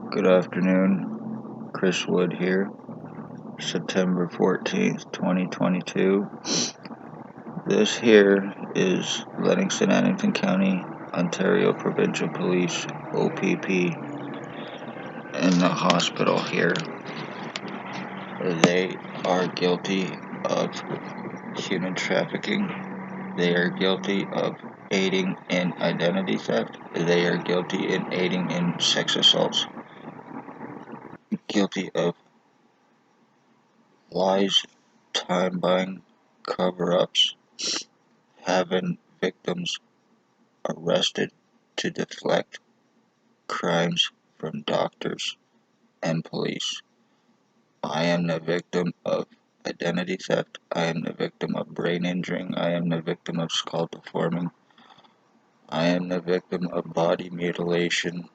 Good afternoon, Chris Wood here, September 14th, 2022. This here is Lennoxton, Addington County, Ontario Provincial Police, O.P.P, in the hospital here. They are guilty of human trafficking. They are guilty of aiding in identity theft. They are guilty in aiding in sex assaults. Guilty of lies, time buying, cover-ups, having victims arrested to deflect crimes from doctors and police. I am the victim of identity theft. I am the victim of brain injury. I am the victim of skull deforming. I am the victim of body mutilation.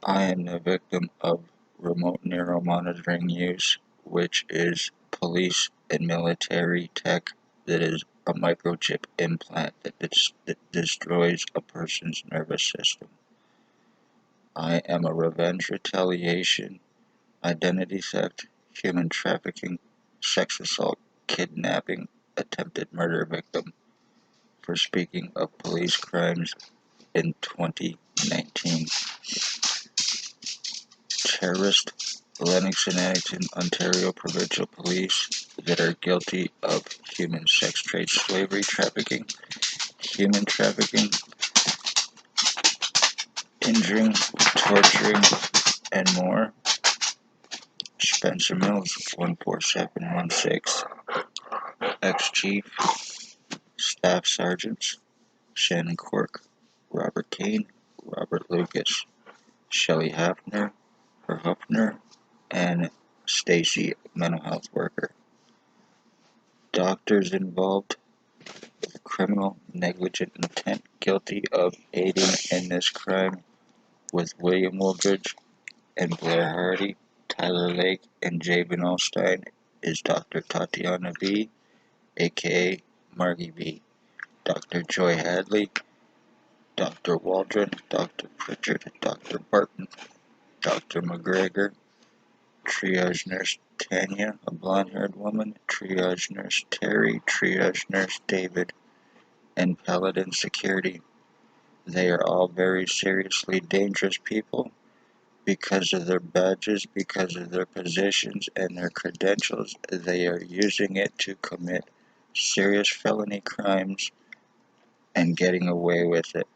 I am the victim of remote neuromonitoring use, which is police and military tech that is a microchip implant that destroys a person's nervous system. I am a revenge, retaliation, identity theft, human trafficking, sex assault, kidnapping, attempted murder victim for speaking of police crimes in 2019. Terrorist, Lennoxton, Addington, Ontario Provincial Police that are guilty of human sex trade, slavery trafficking, human trafficking, injuring, torturing, and more. Spencer Mills, 14716, ex-chief, staff sergeants, Shannon Cork, Robert Kane, Robert Lucas, Shelley Hafner, and Stacy, mental health worker. Doctors involved with criminal negligent intent, guilty of aiding in this crime with William Wooldridge and Blair Hardy, Tyler Lake, and Javen Olstein is Dr. Tatiana B., aka Margie B., Dr. Joy Hadley, Dr. Waldron, Dr. Pritchard, Dr. Barton, Dr. McGregor, triage nurse Tanya, a blonde-haired woman, triage nurse Terry, triage nurse David, and Paladin Security. They are all very seriously dangerous people because of their badges, because of their positions and their credentials. They are using it to commit serious felony crimes and getting away with it.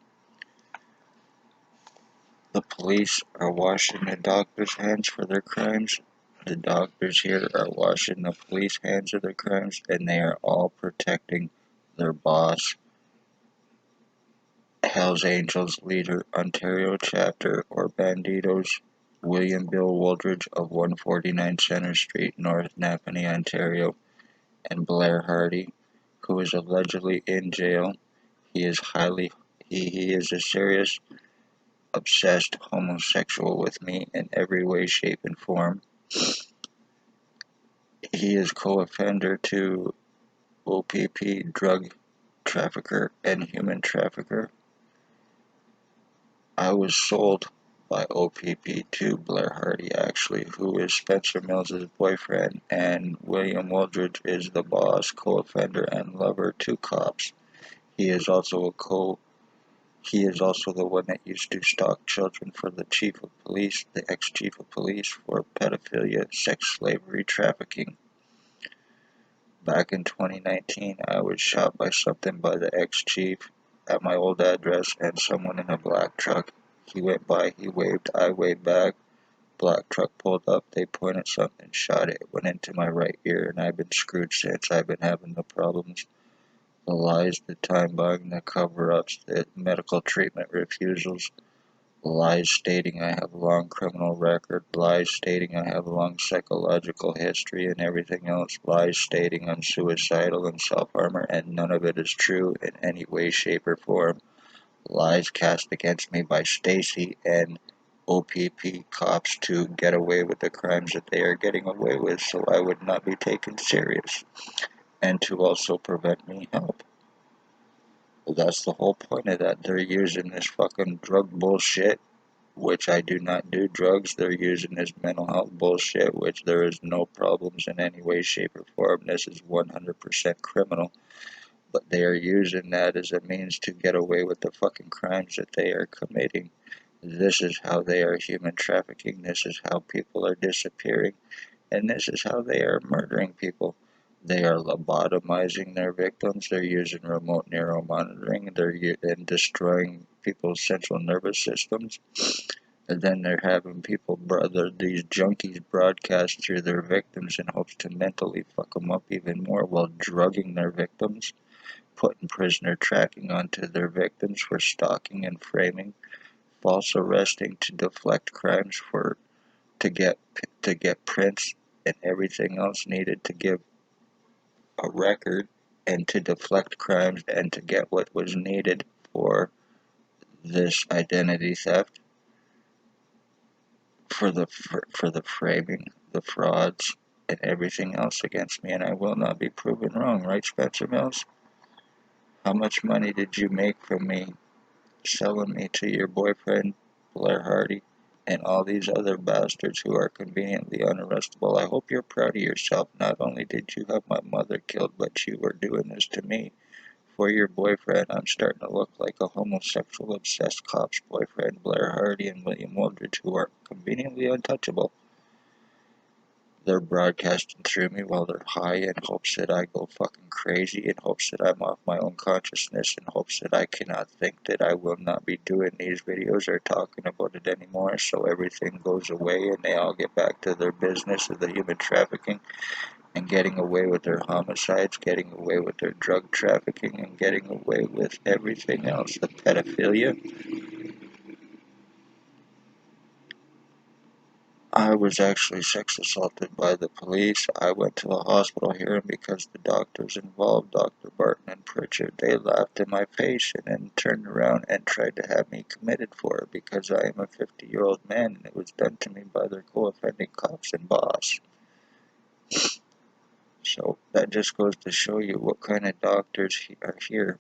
The police are washing the doctors' hands for their crimes. The doctors here are washing the police hands of their crimes, and they are all protecting their boss, Hells Angels leader, Ontario chapter, or Banditos, William Bill Wooldridge of 149 Centre Street, North Napanee, Ontario, and Blair Hardy, who is allegedly in jail. He is a serious, obsessed homosexual with me in every way, shape, and form. He is co-offender to O.P.P, drug trafficker and human trafficker. I was sold by O.P.P to Blair Hardy, actually, who is Spencer Mills' boyfriend, and William Wooldridge is the boss, co-offender, and lover to cops. He is also the one that used to stalk children for the ex-chief of police for pedophilia, sex slavery, trafficking. Back in 2019, I was shot by something by the ex-chief at my old address and someone in a black truck. He went by, he waved, I waved back. Black truck pulled up, they pointed something, shot it. It went into my right ear, and I've been screwed since. I've been having the problems, the lies, the time buying, the cover-ups, the medical treatment refusals, lies stating I have a long criminal record, lies stating I have a long psychological history and everything else, lies stating I'm suicidal and self-harmer, and none of it is true in any way, shape, or form. Lies cast against me by Stacy and O.P.P cops to get away with the crimes that they are getting away with so I would not be taken serious, and to also prevent me help. Well, that's the whole point of that. They're using this fucking drug bullshit which I do not do drugs. They're using this mental health bullshit, which there is no problems in any way, shape, or form. This is 100% criminal. But they are using that as a means to get away with the fucking crimes that they are committing. This is how they are human trafficking. This is how people are disappearing. And this is how they are murdering people. They are lobotomizing their victims. They're using remote neuromonitoring. And destroying people's central nervous systems. And then they're having these junkies broadcast through their victims in hopes to mentally fuck them up even more while drugging their victims, putting prisoner tracking onto their victims for stalking and framing, false arresting to deflect crimes to get prints and everything else needed to give a record and to deflect crimes and to get what was needed for this identity theft, for the framing, the frauds, and everything else against me, and I will not be proven wrong, right, Spencer Mills? How much money did you make from me selling me to your boyfriend, Blair Hardy, and all these other bastards who are conveniently unarrestable? I hope you're proud of yourself. Not only did you have my mother killed, but you were doing this to me. For your boyfriend, I'm starting to look like a homosexual obsessed cop's boyfriend, Blair Hardy and William Wooldridge, who are conveniently untouchable. They're broadcasting through me while they're high in hopes that I go fucking crazy, in hopes that I'm off my own consciousness, in hopes that I cannot think, that I will not be doing these videos or talking about it anymore, so everything goes away and they all get back to their business of the human trafficking and getting away with their homicides, getting away with their drug trafficking, and getting away with everything else, the pedophilia. I was actually sex assaulted by the police. I went to the hospital here, and because the doctors involved, Dr. Barton and Pritchard, they laughed in my face and then turned around and tried to have me committed for it because I am a 50-year-old man and it was done to me by their co-offending cops and boss. So that just goes to show you what kind of doctors are here.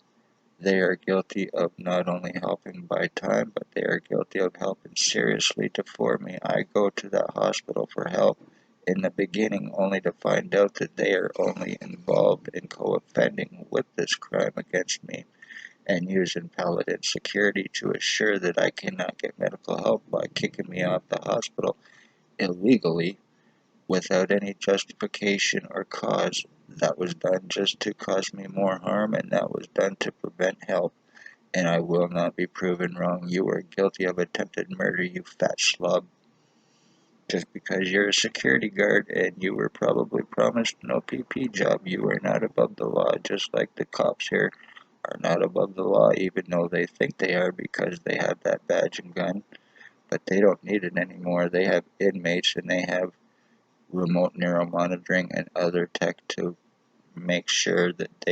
They are guilty of not only helping buy time, but they are guilty of helping seriously to for me. I go to that hospital for help in the beginning only to find out that they are only involved in co-offending with this crime against me and using Paladin security to assure that I cannot get medical help by kicking me out of the hospital illegally without any justification or cause. That was done just to cause me more harm, and that was done to prevent help. And I will not be proven wrong. You are guilty of attempted murder, you fat slug. Just because you're a security guard and you were probably promised an O.P.P job, you are not above the law, just like the cops here are not above the law, even though they think they are because they have that badge and gun. But they don't need it anymore. They have inmates and they have remote neuromonitoring and other tech to make sure that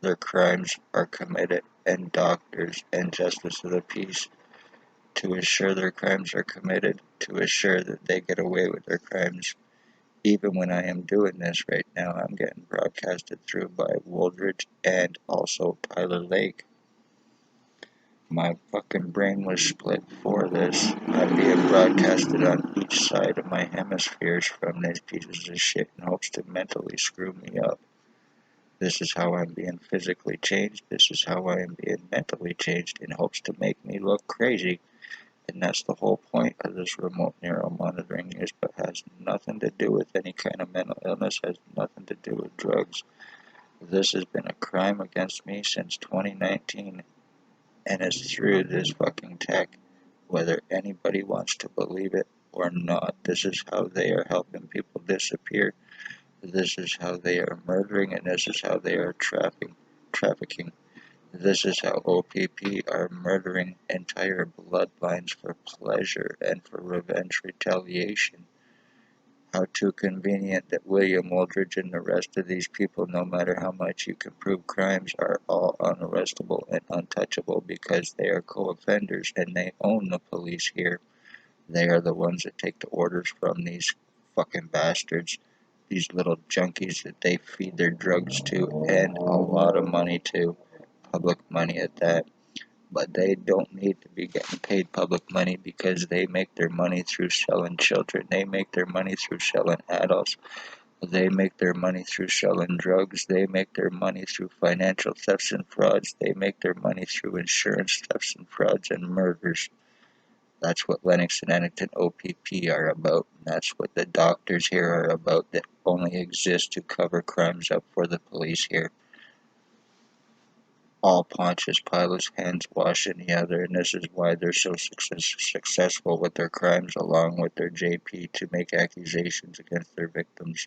their crimes are committed, and doctors and justice of the peace to assure their crimes are committed, to assure that they get away with their crimes. Even when I am doing this right now, I'm getting broadcasted through by Wooldridge and also Tyler Lake. My fucking brain was split for this. I'm being broadcasted on each side of my hemispheres from these pieces of shit in hopes to mentally screw me up. This is how I'm being physically changed. This is how I am being mentally changed in hopes to make me look crazy. And that's the whole point of this remote neuromonitoring is, but has nothing to do with any kind of mental illness, has nothing to do with drugs. This has been a crime against me since 2019, and it's through this fucking tech, whether anybody wants to believe it or not. This is how they are helping people disappear. This is how they are murdering, and this is how they are trafficking. This is how O.P.P are murdering entire bloodlines for pleasure and for revenge retaliation. How too convenient that William Wooldridge and the rest of these people, no matter how much you can prove crimes, are all unarrestable and untouchable because they are co-offenders and they own the police here. They are the ones that take the orders from these fucking bastards, these little junkies that they feed their drugs to and a lot of money to, public money at that. but they don't need to be getting paid public money because they make their money through selling children. They make their money through selling adults. They make their money through selling drugs. They make their money through financial thefts and frauds. They make their money through insurance thefts and frauds and murders. That's what Lennox and Ennington O.P.P are about. And that's what the doctors here are about that only exist to cover crimes up for the police here. All Pontius Pilate's hands wash in the other, and this is why they're so successful with their crimes along with their JP to make accusations against their victims.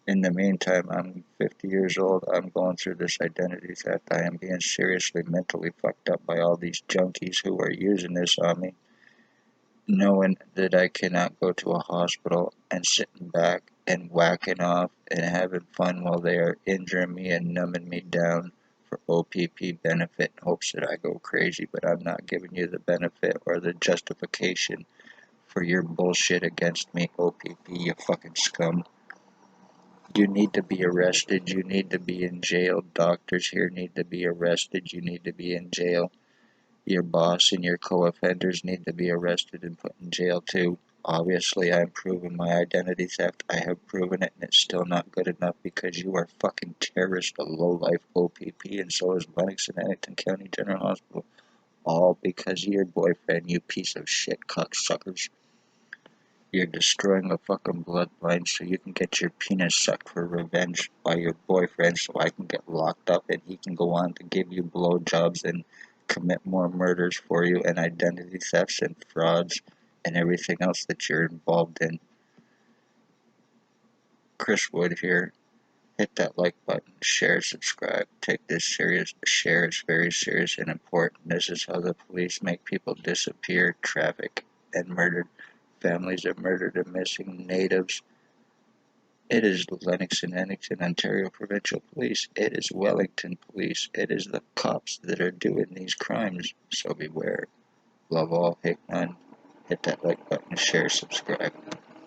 In the meantime, I'm 50 years old. I'm going through this identity theft. I am being seriously mentally fucked up by all these junkies who are using this on me, knowing that I cannot go to a hospital and sitting back and whacking off and having fun while they are injuring me and numbing me down for O.P.P benefit in hopes that I go crazy, but I'm not giving you the benefit or the justification for your bullshit against me, O.P.P, you fucking scum. You need to be arrested. You need to be in jail. Doctors here need to be arrested. You need to be in jail. Your boss and your co-offenders need to be arrested and put in jail too. Obviously, I'm proving my identity theft. I have proven it, and it's still not good enough because you are fucking terrorist, a low-life O.P.P, and so is Lennox and Ennington County General Hospital. All because of your boyfriend, you piece of shit cocksuckers. You're destroying a fucking bloodline so you can get your penis sucked for revenge by your boyfriend so I can get locked up and he can go on to give you blowjobs and commit more murders for you and identity thefts and frauds and everything else that you're involved in. Chris Wood here. Hit that like button, share, subscribe. Take this serious. Share is very serious and important. This is how the police make people disappear, traffic, and murdered. Families are murdered and missing. Natives. It is Lennox and Ennington, Ontario Provincial Police. It is Wellington Police. It is the cops that are doing these crimes. So beware. Love all, hate none. Hit that like button, share, subscribe.